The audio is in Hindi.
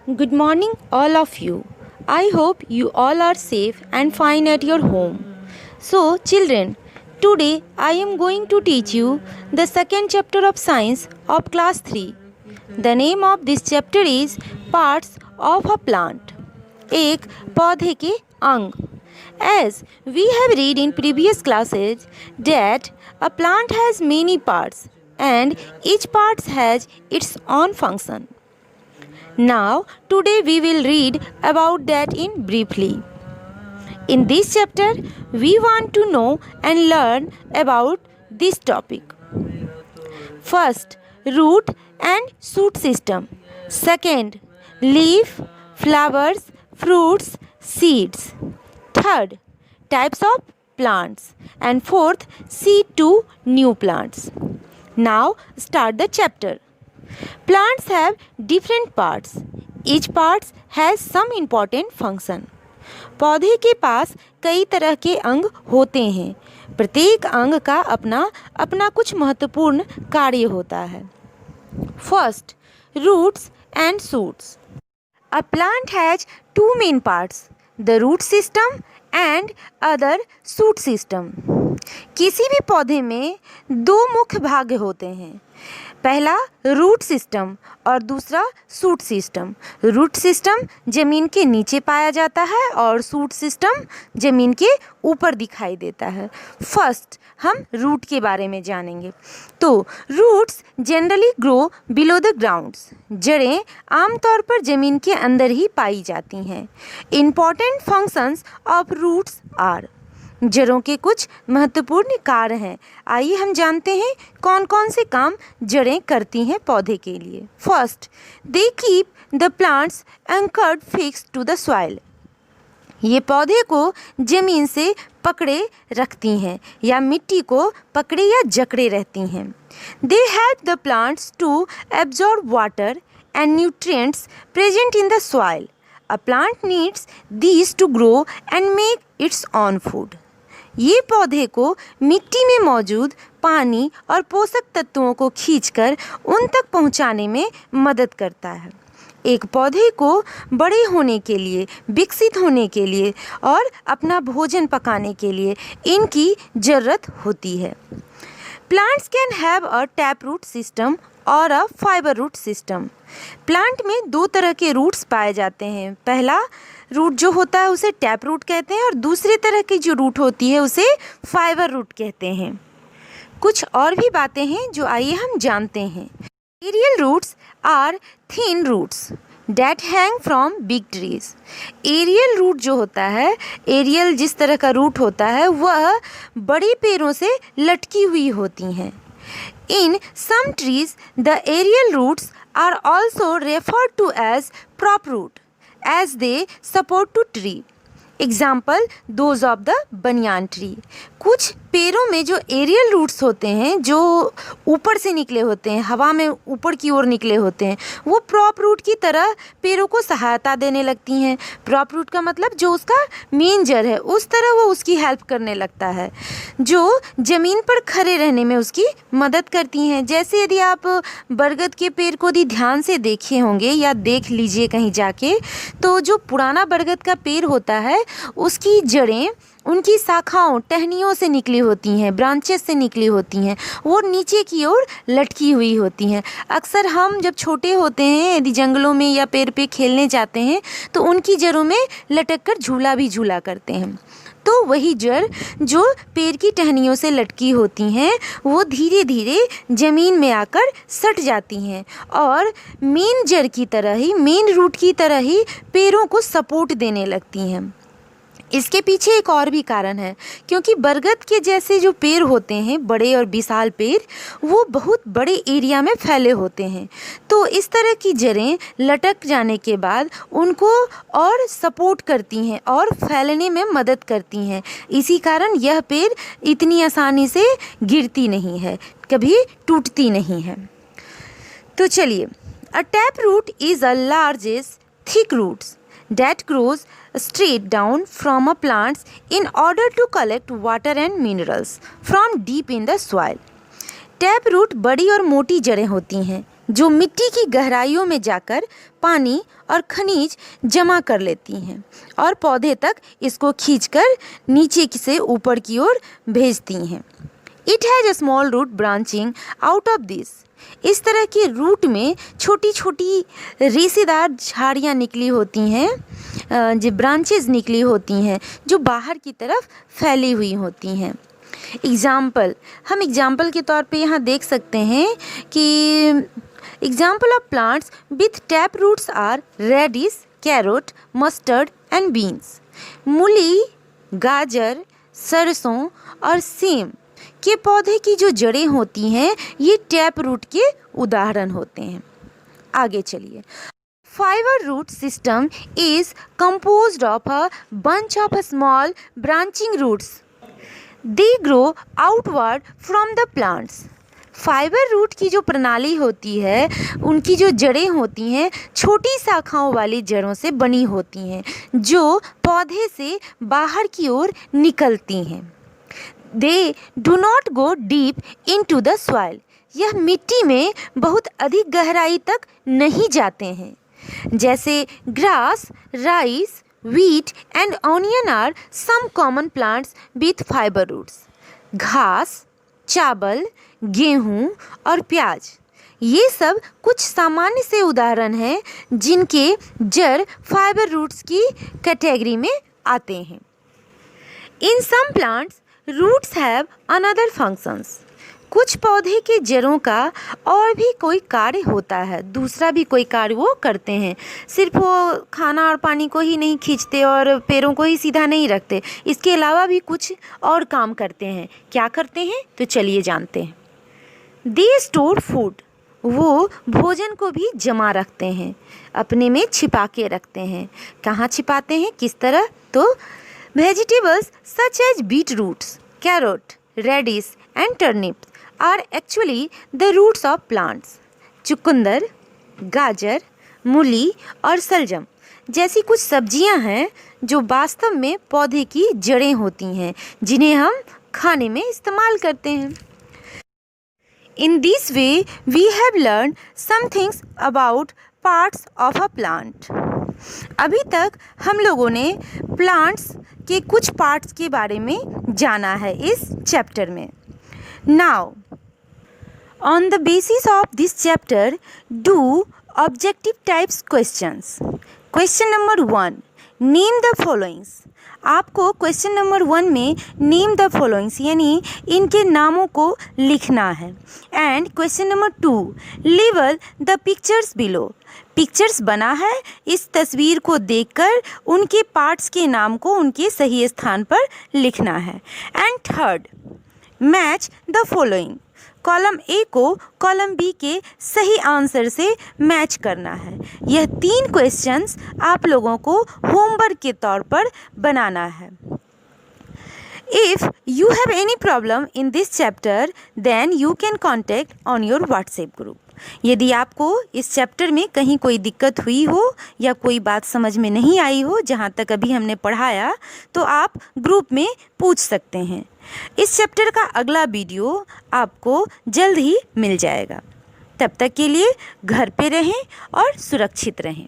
Good morning, all of you. I hope you all are safe and fine at your home. So, children, today I am going to teach you the second chapter of science of class 3. The name of this chapter is Parts of a Plant. एक पौधे के अंग. As we have read in previous classes that a plant has many parts and each part has its own function. Now, today we will read about that in briefly. In this chapter, we want to know and learn about this topic. First, root and shoot system. Second, leaf, flowers, fruits, seeds. Third, types of plants. And fourth, seed to new plants. Now, start the chapter. Plants have different parts. Each part has some important function. पौधे के पास कई तरह के अंग होते हैं. प्रत्येक अंग का अपना अपना कुछ महत्वपूर्ण कार्य होता है. First, roots and shoots. A plant has two main parts, the root system and other shoot system. किसी भी पौधे में दो मुख्य भाग होते हैं. पहला रूट सिस्टम और दूसरा शूट सिस्टम. रूट सिस्टम जमीन के नीचे पाया जाता है और शूट सिस्टम जमीन के ऊपर दिखाई देता है. फर्स्ट हम रूट के बारे में जानेंगे. तो roots generally grow below the grounds. जड़ें आमतौर पर जमीन के अंदर ही पाई जाती हैं. Important functions of roots are. जड़ों के कुछ महत्वपूर्ण कार्य हैं. आइए हम जानते हैं कौन कौन से काम जड़ें करती हैं पौधे के लिए. First, they keep the plants anchored fix to the soil. ये पौधे को जमीन से पकड़े रखती हैं या मिट्टी को पकड़े या जकड़े रहती हैं. They help the plants to absorb water and nutrients present in the soil. A plant needs these to grow and make its own food. ये पौधे को मिट्टी में मौजूद पानी और पोषक तत्वों को खींचकर उन तक पहुंचाने में मदद करता है. एक पौधे को बड़े होने के लिए, विकसित होने के लिए और अपना भोजन पकाने के लिए इनकी ज़रूरत होती है. Plants can have a tap root system और a fibre root system. Plant में दो तरह के रूट्स पाए जाते हैं. पहला रूट जो होता है उसे टैप रूट कहते हैं और दूसरी तरह की जो रूट होती है उसे फाइबर रूट कहते हैं. कुछ और भी बातें हैं जो आइए हम जानते हैं. Aerial roots are thin roots that hang from big trees. Aerial root जो होता है, एरियल जिस तरह का रूट होता है वह बड़े पेड़ों से लटकी हुई होती हैं. In some trees, the aerial roots are also referred to as prop root, as they support to tree. Example, those of the banyan tree. कुछ पेड़ों में जो एरियल रूट्स होते हैं, जो ऊपर से निकले होते हैं, हवा में ऊपर की ओर निकले होते हैं, वो प्रॉप रूट की तरह पेड़ों को सहायता देने लगती हैं. प्रॉप रूट का मतलब जो उसका मेन जड़ है, उस तरह वो उसकी हेल्प करने लगता है, जो ज़मीन पर खड़े रहने में उसकी मदद करती हैं. जैसे यदि आप बरगद के पेड़ को यदि ध्यान से देखे होंगे या देख लीजिए कहीं जाके, तो जो पुराना बरगद का पेड़ होता है उसकी जड़ें उनकी शाखाओं, टहनियों से निकली होती हैं, ब्रांचेस से निकली होती हैं, वो नीचे की ओर लटकी हुई होती हैं. अक्सर हम जब छोटे होते हैं यदि जंगलों में या पेड़ पे खेलने जाते हैं तो उनकी जड़ों में लटक कर झूला भी झूला करते हैं. तो वही जड़ जो पेड़ की टहनियों से लटकी होती हैं वो धीरे धीरे ज़मीन में आकर सट जाती हैं और मेन जड़ की तरह ही, मेन रूट की तरह ही पेड़ों को सपोर्ट देने लगती हैं. इसके पीछे एक और भी कारण है, क्योंकि बरगद के जैसे जो पेड़ होते हैं, बड़े और विशाल पेड़, वो बहुत बड़े एरिया में फैले होते हैं. तो इस तरह की जड़ें लटक जाने के बाद उनको और सपोर्ट करती हैं और फैलने में मदद करती हैं. इसी कारण यह पेड़ इतनी आसानी से गिरती नहीं है, कभी टूटती नहीं है. तो चलिए, a tap root is a largest thick roots that grows straight down from a plants in order to collect water and minerals from deep in the soil. Tap root बड़ी और मोटी जड़ें होती हैं. जो मिट्टी की गहराइयों में जाकर पानी और खनिज जमा कर लेती हैं और पौधे तक इसको खींचकर नीचे से ऊपर की ओर भेजती हैं। It has a small root branching out of this. इस तरह की रूट में छोटी छोटी रेशेदार झाड़ियाँ निकली होती हैं, जो ब्रांचेस निकली होती हैं जो बाहर की तरफ फैली हुई होती हैं। हम एग्जाम्पल के तौर पे यहाँ देख सकते हैं कि example of plants with tap roots are radish, carrot, mustard and beans. मूली, गाजर, सरसों और सेम के पौधे की जो जड़ें होती हैं ये टैप रूट के उदाहरण होते हैं। आगे चलिए। Fibre root system is composed of a bunch of small branching roots. They grow outward from the plants. Fibre root की जो प्रणाली होती है उनकी जो जड़ें होती हैं छोटी शाखाओं वाली जड़ों से बनी होती हैं जो पौधे से बाहर की ओर निकलती हैं। They do not go deep into the soil. यह मिट्टी में बहुत अधिक गहराई तक नहीं जाते हैं। जैसे grass, rice, wheat and onion are some common plants with fiber roots. घास, चावल, गेहूँ और प्याज ये सब कुछ सामान्य से उदाहरण हैं जिनके जड़ फाइबर रूट्स की कैटेगरी में आते हैं। In some plants, roots have another functions. कुछ पौधे के जड़ों का और भी कोई कार्य होता है, दूसरा भी कोई कार्य वो करते हैं। सिर्फ वो खाना और पानी को ही नहीं खींचते और पेड़ों को ही सीधा नहीं रखते, इसके अलावा भी कुछ और काम करते हैं। क्या करते हैं तो चलिए जानते हैं। दे स्टोर फूड, वो भोजन को भी जमा रखते हैं, अपने में छिपा के रखते हैं। कहाँ छिपाते हैं, किस तरह? तो vegetables such as beetroots, carrot, radish and turnips are actually the roots of plants. चुकंदर, गाजर, मूली और सलजम जैसी कुछ सब्जियां हैं जो वास्तव में पौधे की जड़ें होती हैं जिन्हें हम खाने में इस्तेमाल करते हैं। In this way, we have learned some things about parts of a plant. अभी तक हम लोगों ने प्लांट्स के कुछ पार्ट्स के बारे में जाना है इस चैप्टर में। Now on the basis of this chapter do objective types questions. Question number 1, name the followings. आपको क्वेश्चन नंबर 1 में नेम द फॉलोइंग्स यानी इनके नामों को लिखना है। And question number 2, label the pictures below. Pictures बना है, इस तस्वीर को देखकर उनके पार्ट्स के नाम को उनके सही स्थान पर लिखना है। And third, match the following. Column A को कॉलम बी के सही आंसर से मैच करना है। यह 3 क्वेश्चंस आप लोगों को होमवर्क के तौर पर बनाना है। If you have any problem in this chapter, then you can contact on your WhatsApp group. यदि आपको इस चैप्टर में कहीं कोई दिक्कत हुई हो या कोई बात समझ में नहीं आई हो जहाँ तक अभी हमने पढ़ाया, तो आप ग्रुप में पूछ सकते हैं। इस चैप्टर का अगला वीडियो आपको जल्द ही मिल जाएगा। तब तक के लिए घर पे रहें और सुरक्षित रहें।